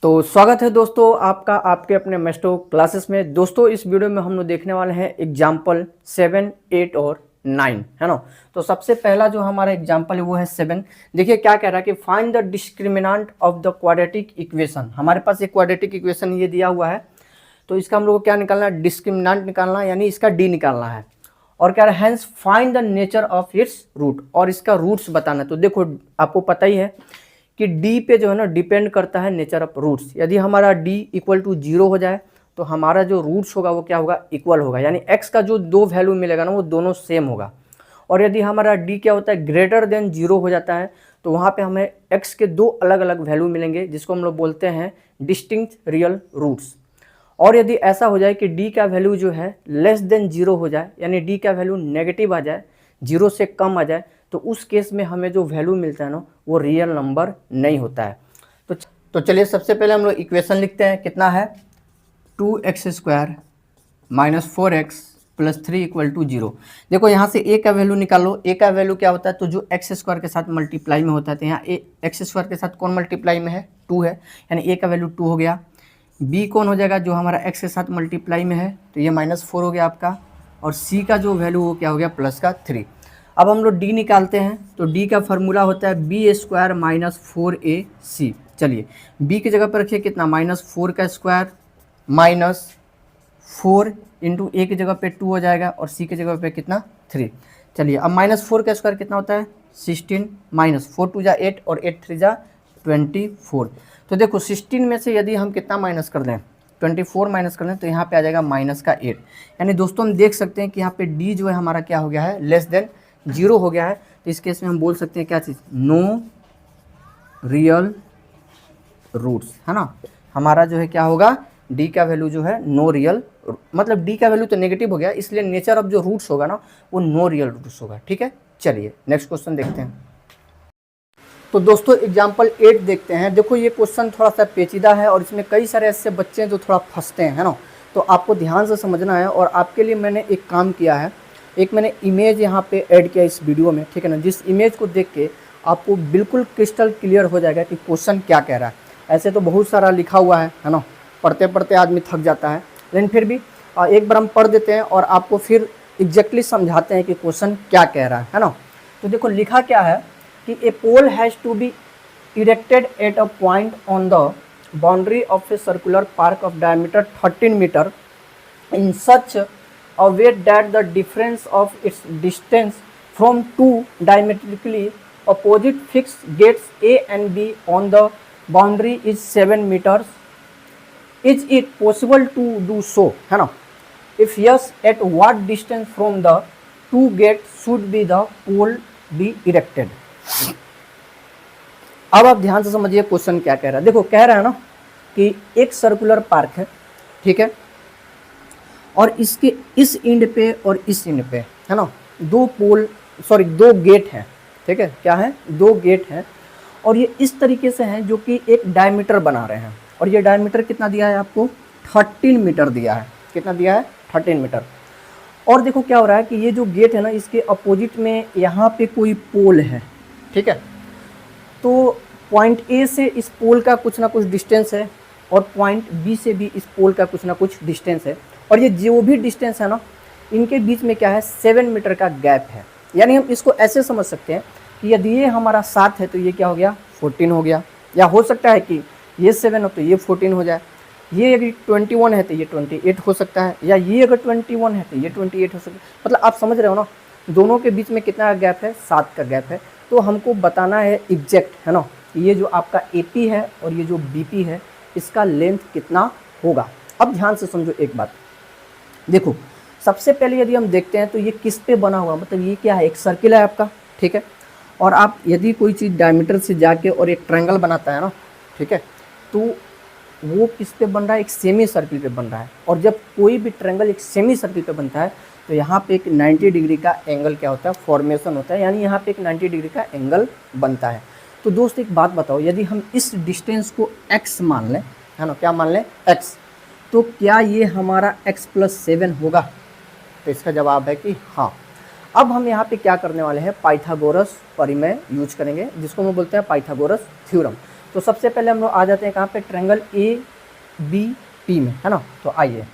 तो स्वागत है दोस्तों आपका आपके अपने मेस्टो क्लासेस में। दोस्तों इस वीडियो में हम लोग देखने वाले हैं एग्जाम्पल 7, 8 और 9, है ना। तो सबसे पहला जो हमारा एग्जाम्पल है वो है 7। देखिए क्या कह रहा है कि find the discriminant of the quadratic equation. हमारे पास एक क्वाड्रेटिक इक्वेशन ये दिया हुआ है, तो इसका हम लोग को क्या निकालना है, डिस्क्रिमिनेंट निकालना है, यानी इसका डी निकालना है। और क्या है, hence find the nature of its root, और इसका रूट्स बताना है। तो देखो आपको पता ही है कि डी पे जो है ना डिपेंड करता है नेचर ऑफ रूट्स। यदि हमारा डी इक्वल टू 0 हो जाए तो हमारा जो रूट्स होगा वो क्या होगा, इक्वल होगा, यानी एक्स का जो दो वैल्यू मिलेगा ना वो दोनों सेम होगा। और यदि हमारा डी क्या होता है, ग्रेटर देन 0 हो जाता है, तो वहाँ पे हमें एक्स के दो अलग अलग वैल्यू मिलेंगे, जिसको हम लोग बोलते हैं डिस्टिंक्ट रियल रूट्स। और यदि ऐसा हो जाए कि डी का वैल्यू जो है लेस देन 0 हो जाए, यानी डी का वैल्यू नेगेटिव आ जाए, 0 से कम आ जाए, तो उस केस में हमें जो वैल्यू मिलता है ना वो रियल नंबर नहीं होता है। तो चलिए सबसे पहले हम लोग इक्वेशन लिखते हैं। कितना है, 2x² - 4x + 3 = 0। देखो यहाँ से a का वैल्यू निकालो। a का वैल्यू क्या होता है, तो जो x² के साथ मल्टीप्लाई में होता है, तो यहाँ x² के साथ कौन मल्टीप्लाई में है, 2 है, यानी a का वैल्यू 2 हो गया। b कौन हो जाएगा, जो हमारा x के साथ मल्टीप्लाई में है, तो ये -4 हो गया आपका। और c का जो वैल्यू वो क्या हो गया, +3। अब हम लोग d निकालते हैं, तो d का फार्मूला होता है b² - 4ac। चलिए b की जगह पर रखिए कितना, -4 का स्क्वायर -4 इंटू a की जगह पे 2 हो जाएगा, और c की जगह पे कितना, 3। चलिए अब -4 का स्क्वायर कितना होता है, 16, -4 2 जा 8 और 8 3 जा 24। तो देखो 16 में से यदि हम कितना माइनस कर दें, 24 माइनस कर दें, तो यहाँ पे आ जाएगा -8। यानी दोस्तों हम देख सकते हैं कि यहाँ पे d जो है हमारा क्या हो गया है, लेस देन 0 हो गया है। तो इस केस में हम बोल सकते हैं क्या चीज़, नो रियल रूट्स, है ना। हमारा जो है क्या होगा, d का वैल्यू जो है नो रियल, मतलब d का वैल्यू तो नेगेटिव हो गया, इसलिए नेचर ऑफ जो रूट्स होगा ना वो नो रियल रूट्स होगा। ठीक है, चलिए नेक्स्ट क्वेश्चन देखते हैं। तो दोस्तों एग्जाम्पल 8 देखते हैं। देखो ये क्वेश्चन थोड़ा सा पेचीदा है और इसमें कई सारे ऐसे बच्चे हैं जो थोड़ा फंसते हैं, है ना। तो आपको ध्यान से समझना है, और आपके लिए मैंने एक काम किया है, एक मैंने इमेज यहाँ पे ऐड किया इस वीडियो में, ठीक है ना, जिस इमेज को देख के आपको बिल्कुल क्रिस्टल क्लियर हो जाएगा कि क्वेश्चन क्या कह रहा है। ऐसे तो बहुत सारा लिखा हुआ है ना, पढ़ते पढ़ते आदमी थक जाता है, लेकिन फिर भी एक बार हम पढ़ देते हैं और आपको फिर एग्जैक्टली समझाते हैं कि क्वेश्चन क्या कह रहा है ना। तो देखो लिखा क्या है कि a pole has to be erected at a point on the boundary of a circular park of diameter 13 metre in such a way that the difference of its distance from two diametrically opposite fixed gates A and B on the boundary is 7 meters. Is it possible to do so, है ना? If yes, at what distance from the two gates should be the pole be erected? अब आप ध्यान से समझिए question क्या कह रहा है। देखो कह रहा है ना कि एक सर्कुलर पार्क है, ठीक है, और इसके इस एंड पे और इस एंड पे, है ना, दो गेट हैं, ठीक है, क्या है, दो गेट हैं, और ये इस तरीके से हैं जो कि एक डायमीटर बना रहे हैं। और ये डायमीटर कितना दिया है आपको, 13 मीटर दिया है। कितना दिया है, 13 मीटर। और देखो क्या हो रहा है कि ये जो गेट है ना, इसके अपोजिट में यहाँ पे कोई पोल है, ठीक है। तो पॉइंट ए से इस पोल का कुछ ना कुछ डिस्टेंस है, और पॉइंट बी से भी इस पोल का कुछ ना कुछ डिस्टेंस है, और ये जो भी डिस्टेंस है ना, इनके बीच में क्या है, 7 मीटर का गैप है। यानी हम इसको ऐसे समझ सकते हैं कि यदि ये हमारा 7 है तो ये क्या हो गया, 14 हो गया। या हो सकता है कि ये 7 हो तो ये 14 हो जाए, ये अगर 21 है तो ये 28 हो सकता है, या ये अगर 21 है तो ये 28 हो सकता है। मतलब आप समझ रहे हो ना, दोनों के बीच में कितना गैप है, 7 का गैप है। तो हमको बताना है एग्जैक्ट, है ना, ये जो आपका AP है और ये जो BP है, इसका लेंथ कितना होगा। अब ध्यान से समझो एक बात, देखो सबसे पहले यदि हम देखते हैं तो ये किस पे बना हुआ, मतलब ये क्या है, एक सर्किल है आपका, ठीक है। और आप यदि कोई चीज़ डायमीटर से जाके और एक ट्रायंगल बनाता है ना, ठीक है, तो वो किस पे बन रहा है, एक सेमी सर्किल पे बन रहा है। और जब कोई भी ट्रायंगल एक सेमी सर्किल पे बनता है तो यहाँ पे एक 90 डिग्री का एंगल क्या होता है, फॉर्मेशन होता है, यानी यहाँ पे एक 90 डिग्री का एंगल बनता है। तो दोस्त एक बात बताओ, यदि हम इस डिस्टेंस को x मान लें, है ना, क्या मान लें, x, तो क्या ये हमारा x + 7 होगा। तो इसका जवाब है कि हाँ। अब हम यहाँ पे क्या करने वाले हैं, पाइथागोरस परिमेय यूज करेंगे, जिसको हम बोलते हैं पाइथागोरस थ्योरम। तो सबसे पहले हम लोग आ जाते हैं कहाँ पे, ट्रायंगल ABP में, है ना। तो आइए,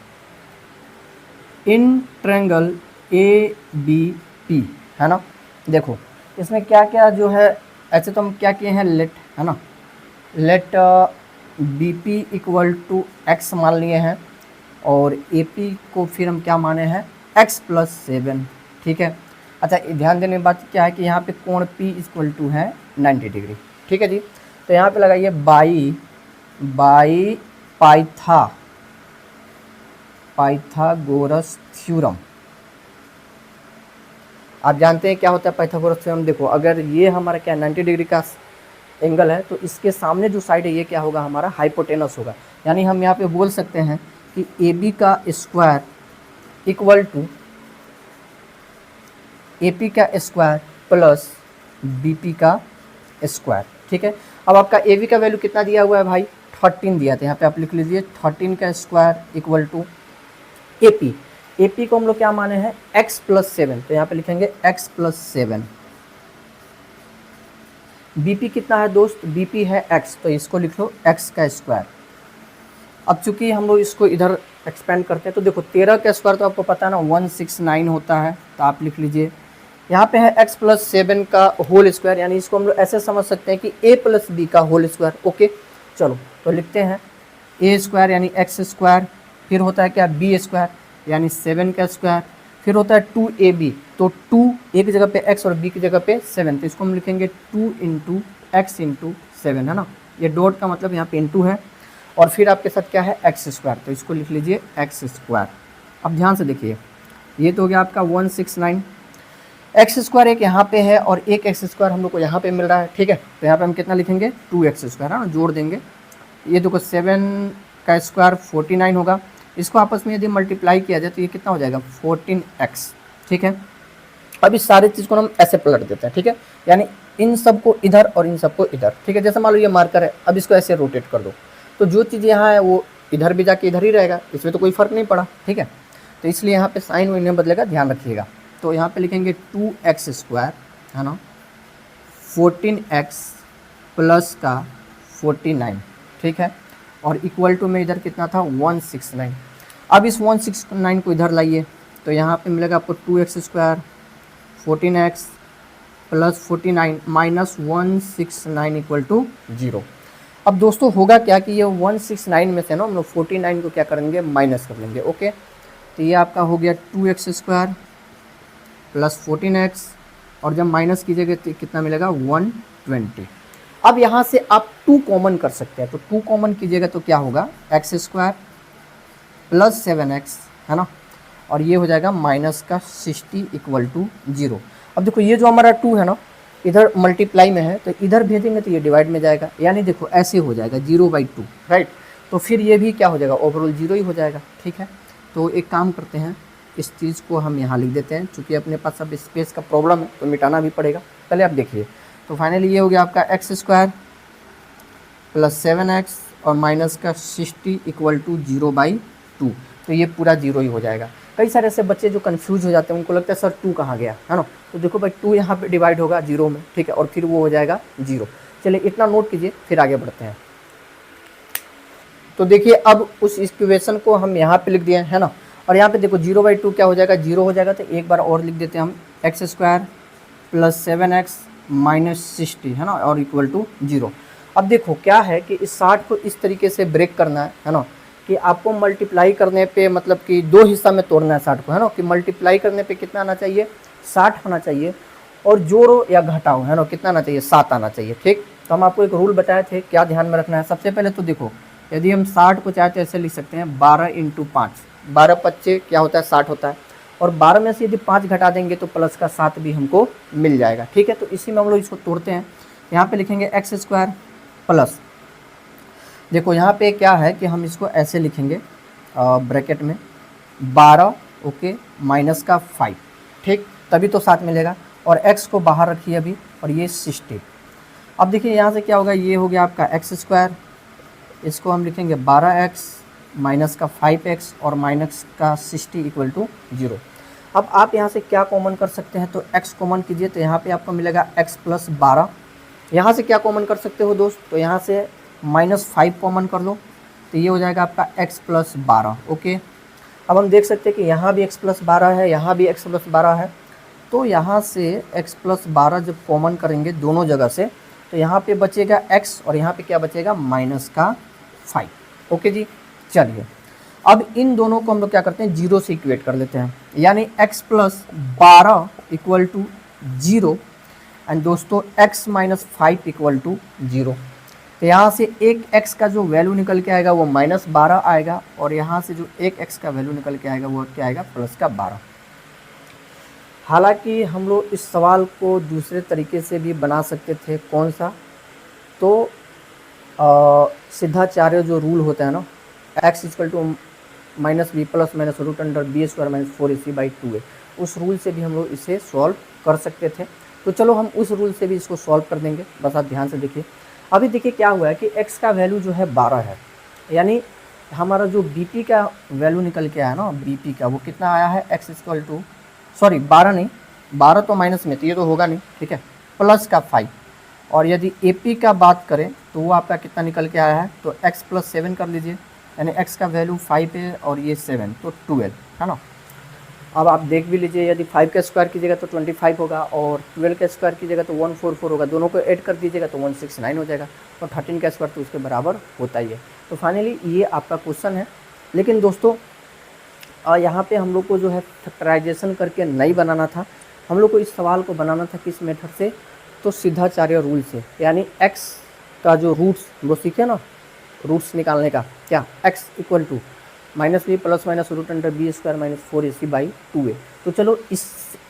इन ट्रायंगल ABP, है ना, देखो इसमें क्या क्या जो है, ऐसे तो हम क्या किए हैं, लेट, है ना, let BP equal to x मान लिए हैं, और AP को फिर हम क्या माने हैं, x+7, ठीक है। अच्छा, ध्यान देने की बात क्या है कि यहाँ पे कोण P इक्वल टू है 90 डिग्री, ठीक है जी। तो यहाँ पे लगाइए बाई पाइथागोरस थ्योरम। आप जानते हैं क्या होता है पाइथागोरस थ्योरम। देखो अगर ये हमारा क्या 90 डिग्री का एंगल है, तो इसके सामने जो साइड है ये क्या होगा, हमारा हाइपोटेनस होगा। यानी हम यहाँ पे बोल सकते हैं कि AB का स्क्वायर इक्वल टू AP का स्क्वायर प्लस BP का स्क्वायर, ठीक है। अब आपका AB का वैल्यू कितना दिया हुआ है भाई, 13 दिया था। यहाँ पे आप लिख लीजिए 13 का स्क्वायर इक्वल टू AP को हम लोग क्या माने हैं, x+7, तो यहाँ पे लिखेंगे x+7। BP कितना है दोस्त, BP है x, तो इसको लिख लो x का स्क्वायर। अब चूंकि हम लोग इसको इधर एक्सपेंड करते हैं, तो देखो 13 का स्क्वायर तो आपको पता है ना 169 होता है, तो आप लिख लीजिए यहाँ पे है x+7 का होल स्क्वायर, यानी इसको हम लोग ऐसे समझ सकते हैं कि a+b का होल स्क्वायर। ओके, चलो तो लिखते हैं a स्क्वायर यानी x स्क्वायर, फिर होता है क्या b स्क्वायर यानी 7 का स्क्वायर, फिर होता है 2ab, तो 2 एक जगह पे x और b की जगह पे 7, तो इसको हम लिखेंगे 2 × x × 7, है ना। ये डॉट का मतलब यहाँ पे इंटू है, और फिर आपके साथ क्या है x स्क्वायर, तो इसको लिख लीजिए x स्क्वायर। अब ध्यान से देखिए, ये तो हो गया आपका 169, x स्क्वायर एक यहाँ पे है और एक x स्क्वायर हम लोग को यहाँ पे मिल रहा है, ठीक है। तो यहाँ पे हम कितना लिखेंगे, 2x स्क्वायर, है ना, जोड़ देंगे। ये देखो 7 का स्क्वायर 49 होगा, इसको आपस में यदि मल्टीप्लाई किया जाए तो ये कितना हो जाएगा 14x, ठीक है। अब इस सारे चीज़ को हम ऐसे पलट देते हैं, ठीक है, यानी इन सबको इधर और इन सबको इधर, ठीक है। जैसे मान लो ये मार्कर है, अब इसको ऐसे रोटेट कर दो, तो जो चीज़ यहाँ है वो इधर भी जाके इधर ही रहेगा, इसमें तो कोई फ़र्क नहीं पड़ा, ठीक है। तो इसलिए यहाँ पे साइन वो नहीं बदलेगा, ध्यान रखिएगा। तो यहाँ पे लिखेंगे 2x स्क्वायर, है ना, 14x प्लस का 49, ठीक है, और इक्वल टू में इधर कितना था 169। अब इस 169 को इधर लाइए, तो यहाँ पे मिलेगा आपको 2x square 14x plus 49 minus 169 equal to 0। अब दोस्तों होगा क्या कि ये 169 में से ना हम लोग 49 को क्या करेंगे, माइनस कर लेंगे। ओके, तो ये आपका हो गया 2x स्क्वायर प्लस 14x, और जब माइनस कीजिएगा तो कितना मिलेगा 120। अब यहाँ से आप 2 कॉमन कर सकते हैं, तो 2 कॉमन कीजिएगा तो क्या होगा, x स्क्वायर प्लस 7x, है ना, और ये हो जाएगा माइनस का 60 इक्वल टू 0। अब देखो ये जो हमारा 2 है ना, इधर मल्टीप्लाई में है, तो इधर भेजेंगे तो ये डिवाइड में जाएगा, यानी देखो ऐसे हो जाएगा 0/2, राइट। तो फिर ये भी क्या हो जाएगा, ओवरऑल 0 ही हो जाएगा, ठीक है। तो एक काम करते हैं, इस चीज़ को हम यहाँ लिख देते हैं, चूँकि अपने पास अब स्पेस का प्रॉब्लम है तो मिटाना भी पड़ेगा। पहले आप देखिए, तो फाइनली ये हो गया आपका x स्क्वायर प्लस 7x और माइनस का 60 इक्वल टू 0/2, तो ये पूरा 0 ही हो जाएगा। कई सारे ऐसे बच्चे जो कंफ्यूज हो जाते हैं, उनको लगता है सर 2 कहाँ गया, है ना। तो देखो भाई 2 यहाँ पे डिवाइड होगा 0 में, ठीक है, और फिर वो हो जाएगा 0। चलिए इतना नोट कीजिए, फिर आगे बढ़ते हैं। तो देखिए अब उस इक्वेशन को हम यहाँ पे लिख दिए, है ना, और यहाँ पे देखो 0/2 क्या हो जाएगा, 0 हो जाएगा। तो एक बार और लिख देते हैं हम, x square plus 7x minus 60, है ना, और इक्वल टू 0। अब देखो क्या है कि इस 60 को इस तरीके से ब्रेक करना है ना, कि आपको मल्टीप्लाई करने पे मतलब कि 2 हिस्सा में तोड़ना है 60 को, है ना, कि मल्टीप्लाई करने पे कितना आना चाहिए, 60 आना चाहिए, और जोड़ो या घटाओ, है ना, कितना आना चाहिए, 7 आना चाहिए, ठीक। तो हम आपको एक रूल बताए थे, क्या ध्यान में रखना है। सबसे पहले तो देखो, यदि हम 60 को चाहते हैं ऐसे लिख सकते हैं 12 × 5, 12 पच्चे क्या होता है 60 होता है, और 12 में से यदि 5 घटा देंगे तो प्लस का 7 भी हमको मिल जाएगा, ठीक है। तो इसी में हम लोग इसको तोड़ते हैं। यहाँ पे लिखेंगे x स्क्वायर प्लस, देखो यहाँ पे क्या है कि हम इसको ऐसे लिखेंगे ब्रैकेट में 12, ओके, माइनस का 5, ठीक, तभी तो 7 मिलेगा, और x को बाहर रखिए अभी, और ये 60। अब देखिए यहाँ से क्या होगा, ये हो गया आपका x स्क्वायर, इसको हम लिखेंगे 12x माइनस का 5x और माइनस का 60 इक्वल टू 0। अब आप यहाँ से क्या कॉमन कर सकते हैं, तो x कॉमन कीजिए, तो यहाँ पे आपको मिलेगा x प्लस 12, यहाँ से क्या कॉमन कर सकते हो दोस्त, तो यहाँ से -5 कॉमन कर लो, तो ये हो जाएगा आपका x + 12। ओके, अब हम देख सकते हैं कि यहाँ भी x + 12 है, यहाँ भी x + 12 है, तो यहाँ से x + 12 जब कॉमन करेंगे दोनों जगह से, तो यहाँ पे बचेगा x और यहाँ पे क्या बचेगा -5। ओके जी, चलिए अब इन दोनों को हम लोग क्या करते हैं 0 से इक्वेट कर लेते हैं, यानी x + 12 = 0 एंड दोस्तों x - 5 = 0। तो यहाँ से एक x का जो वैल्यू निकल के आएगा वो -12 आएगा, और यहाँ से जो एक x का वैल्यू निकल के आएगा वो क्या आएगा +12। हालांकि हम लोग इस सवाल को दूसरे तरीके से भी बना सकते थे, कौन सा, तो सिद्धाचार्य जो रूल होता है ना, x = -b ± √b² - 4ac/2a, उस रूल से भी हम लोग इसे सॉल्व कर सकते थे। तो चलो हम उस रूल से भी इसको सॉल्व कर देंगे, बस आप ध्यान से देखिए। अभी देखिए क्या हुआ है कि x का वैल्यू जो है 12 है, यानी हमारा जो bp का वैल्यू निकल के आया ना, bp का वो कितना आया है, x = सॉरी 12 नहीं, 12 तो माइनस में, तो ये तो होगा नहीं, ठीक है, +5। और यदि AP का बात करें तो वो आपका कितना निकल के आया है, तो x + 7 कर लीजिए, यानी x का वैल्यू 5 है और ये 7, तो 12 है ना। अब आप देख भी लीजिए, यदि 5 का स्क्वायर कीजिएगा तो 25 होगा, और 12 का स्क्वायर कीजिएगा तो 144 होगा, दोनों को ऐड कर दीजिएगा तो 169 हो जाएगा, और 13 का स्क्वायर तो उसके बराबर होता ही है। तो फाइनली ये आपका क्वेश्चन है। लेकिन दोस्तों यहाँ पे हम लोग को जो है फैक्टराइजेशन करके नहीं बनाना था, हम लोग को इस सवाल को बनाना था किस मेथड से, तो सिद्धाचार्य रूल से, यानी x का जो रूट्स वो सीखे ना, रूट्स निकालने का, क्या x = -b ± √b² - 4ac/2a। तो चलो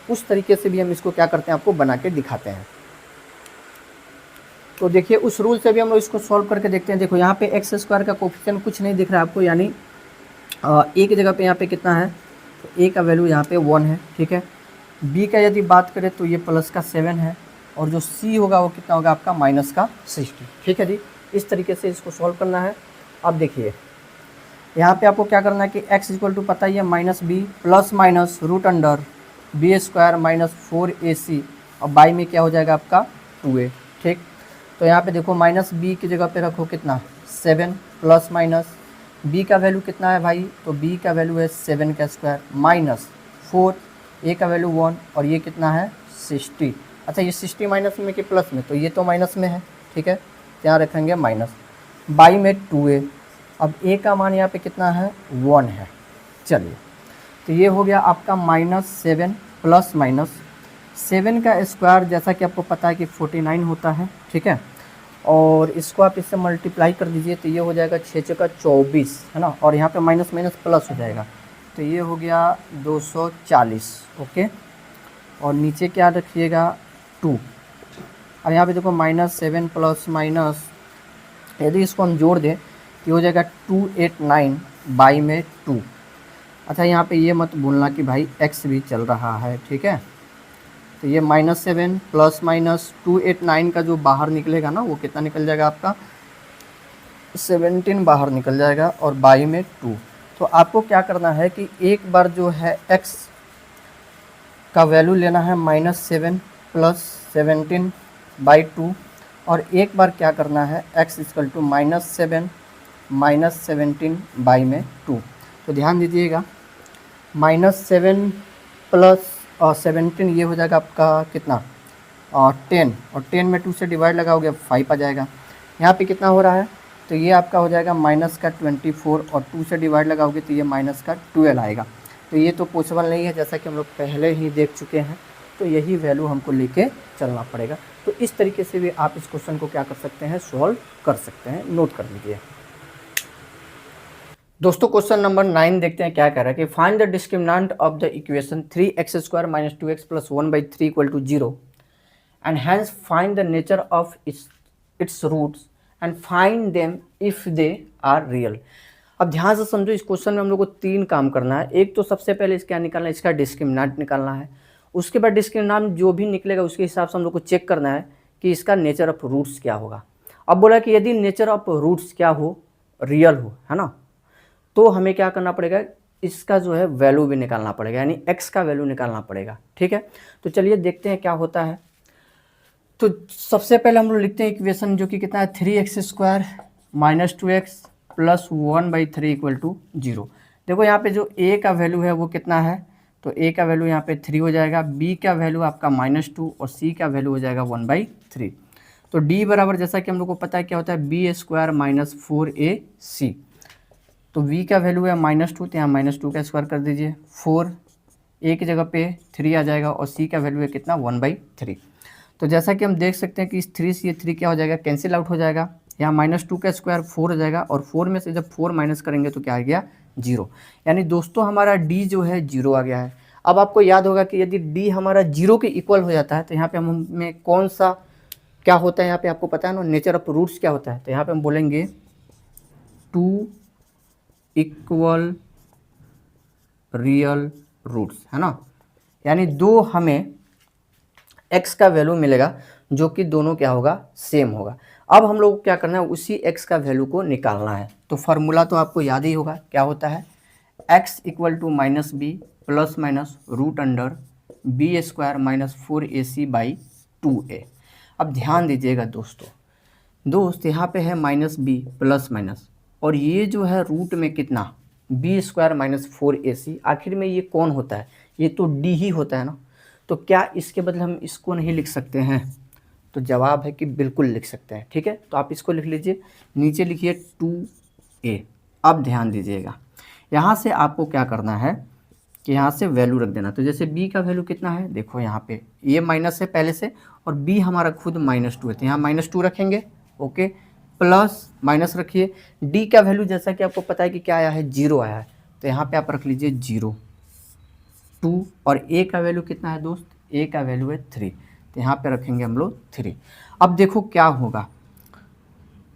उस तरीके से भी हम इसको क्या करते हैं, आपको बना के दिखाते हैं। तो देखिए उस रूल से भी हम लोग इसको सॉल्व करके देखते हैं। देखो यहाँ पे x² का कोफिशिएंट कुछ नहीं दिख रहा है आपको, यानी a की जगह पे यहाँ पे कितना है, तो a का वैल्यू यहाँ पे 1 है, ठीक है। b का यदि बात करें तो ये +7 है, और जो c होगा वो कितना होगा आपका -60, ठीक है जी। इस तरीके से इसको सॉल्व करना है। अब देखिए यहाँ पे आपको क्या करना है कि x = पता ही है -b ± √b² - 4ac, और बाई में क्या हो जाएगा आपका 2a, ठीक। तो यहाँ पे देखो -b की जगह पे रखो कितना 7 ± b का वैल्यू कितना है भाई, तो b का वैल्यू है 7 का स्क्वायर -4, a का वैल्यू 1, और ये कितना है 60। अच्छा ये 60 माइनस में कि प्लस में, तो ये तो माइनस में है, ठीक है, यहाँ रखेंगे माइनस, बाई में 2a। अब a का मान यहाँ पे कितना है 1 है। चलिए तो ये हो गया आपका -7 ± 7 का स्क्वायर, जैसा कि आपको पता है कि 49 होता है, ठीक है। और इसको आप इससे मल्टीप्लाई कर दीजिए तो ये हो जाएगा 6 × 24, है ना, और यहाँ पे माइनस माइनस प्लस हो जाएगा, तो ये हो गया 240। ओके, और नीचे क्या रखिएगा 2। अब यहाँ पे देखो -7 ± यदि इसको हम जोड़ दें तो हो जाएगा 289 बाई में 2। अच्छा यहाँ पे ये मत भूलना कि भाई x भी चल रहा है, ठीक है। तो ये -7 ± 289 का जो बाहर निकलेगा ना वो कितना निकल जाएगा आपका 17 बाहर निकल जाएगा, और बाई में 2। तो आपको क्या करना है कि एक बार जो है x का वैल्यू लेना है -7 + 17/2, और एक बार क्या करना है x = -7 - 17 बाई में 2। तो ध्यान दीजिएगा -7 + 17 ये हो जाएगा आपका कितना 10, और 10 में 2 से डिवाइड लगाओगे 5 आ जाएगा। यहाँ पे कितना हो रहा है, तो ये आपका हो जाएगा -24, और 2 से डिवाइड लगाओगे तो ये -12 आएगा। तो ये तो पॉसिबल नहीं है, जैसा कि हम लोग पहले ही देख चुके हैं, तो यही वैल्यू हमको लेके चलना पड़ेगा। तो इस तरीके से भी आप इस क्वेश्चन को क्या कर सकते हैं, सॉल्व कर सकते हैं, नोट कर लीजिए। दोस्तों क्वेश्चन नंबर 9 देखते हैं क्या कह रहा है कि find the discriminant of the equation 3x² - 2x + 1/3 = 0 and hence find the nature of its roots and find them if they are real. अब ध्यान से समझो, इस क्वेश्चन में हम लोग को 3 काम करना है। एक तो सबसे पहले इसका निकालना है, इसका डिस्क्रिमिनेंट निकालना है। उसके बाद डिस्क्रिमिनेंट जो भी निकलेगा उसके हिसाब से हम लोग को चेक करना है कि इसका नेचर ऑफ रूट्स क्या होगा। अब बोला कि यदि नेचर ऑफ रूट्स क्या हो, रियल हो, है ना, तो हमें क्या करना पड़ेगा, इसका जो है वैल्यू भी निकालना पड़ेगा, यानी x का वैल्यू निकालना पड़ेगा, ठीक है। तो चलिए देखते हैं क्या होता है। तो सबसे पहले हम लोग लिखते हैं इक्वेशन जो कि कितना है 3x² minus 2x plus 1/3 equal to 0। देखो यहाँ पे जो a का वैल्यू है वो कितना है, तो a का वैल्यू यहाँ पे 3 हो जाएगा, b का वैल्यू आपका -2 और c का वैल्यू हो जाएगा 1/3। तो d बराबर जैसा कि हम लोग को पता है क्या होता है b² माइनस 4ac। तो v का वैल्यू है -2, तो यहाँ -2 का स्क्वायर कर दीजिए, 4 a की जगह पे 3 आ जाएगा और c का वैल्यू है कितना 1/3। तो जैसा कि हम देख सकते हैं कि इस 3 से ये 3 क्या हो जाएगा, कैंसिल आउट हो जाएगा। यहाँ -2 का स्क्वायर 4 हो जाएगा और 4 में से जब 4 माइनस करेंगे तो क्या आ गया 0। यानी दोस्तों हमारा d जो है 0 आ गया है। अब आपको याद होगा कि यदि d हमारा 0 के इक्वल हो जाता है तो यहाँ पे हमें कौन सा क्या होता है, यहाँ पे आपको पता है ना नेचर ऑफ रूट्स क्या होता है। तो यहाँ पे हम बोलेंगे 2 इक्वल रियल रूट्स, है ना। यानी 2 हमें x का वैल्यू मिलेगा जो कि दोनों क्या होगा सेम होगा। अब हम लोग को क्या करना है, उसी x का वैल्यू को निकालना है। तो फार्मूला तो आपको याद ही होगा, क्या होता है x equal to -b plus minus root under b² minus 4ac/2a। अब ध्यान दीजिएगा दोस्त यहाँ पे है -b प्लस माइनस और ये जो है रूट में कितना b² माइनस 4ac। आखिर में ये कौन होता है, ये तो d ही होता है ना। तो क्या इसके बदले हम इसको नहीं लिख सकते हैं, तो जवाब है कि बिल्कुल लिख सकते हैं। ठीक है, तो आप इसको लिख लीजिए, नीचे लिखिए 2a। अब ध्यान दीजिएगा यहाँ से आपको क्या करना है कि यहाँ से वैल्यू रख देना। तो जैसे b का वैल्यू कितना है, देखो यहाँ पे ये माइनस है पहले से और b हमारा खुद -2 है, तो यहाँ -2 रखेंगे, ओके, प्लस माइनस रखिए। d का वैल्यू जैसा कि आपको पता है कि क्या आया है 0 आया है, तो यहाँ पे आप रख लीजिए 0 2 और a का वैल्यू कितना है दोस्त, a का वैल्यू है 3, तो यहाँ पे रखेंगे हम लोग 3। अब देखो क्या होगा,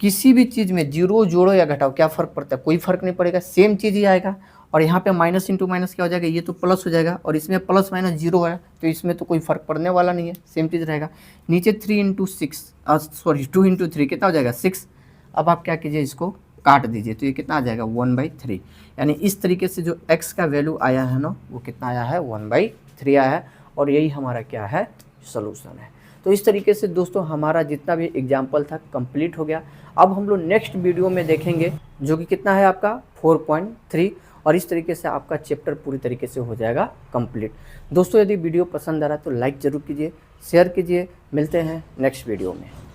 किसी भी चीज़ में जीरो जोड़ो या घटाओ क्या फ़र्क पड़ता है, कोई फ़र्क नहीं पड़ेगा, सेम चीज़ ही आएगा। और यहाँ पे माइनस इंटू माइनस क्या हो जाएगा, ये तो प्लस हो जाएगा और इसमें प्लस माइनस 0 है तो इसमें तो कोई फ़र्क पड़ने वाला नहीं है, सेम चीज़ रहेगा। नीचे 3 × 6 सॉरी 2 × 3 कितना हो जाएगा 6। अब आप क्या कीजिए, इसको काट दीजिए तो ये कितना आ जाएगा 1/3। यानी इस तरीके से जो x का वैल्यू आया है ना वो कितना आया है 1/3 आया है और यही हमारा क्या है सोल्यूशन है। तो इस तरीके से दोस्तों हमारा जितना भी एग्जाम्पल था कंप्लीट हो गया। अब हम लोग नेक्स्ट वीडियो में देखेंगे जो कि कितना है आपका 4.3 और इस तरीके से आपका चैप्टर पूरी तरीके से हो जाएगा कंप्लीट। दोस्तों यदि वीडियो पसंद आ रहा है तो लाइक ज़रूर कीजिए, शेयर कीजिए। मिलते हैं नेक्स्ट वीडियो में।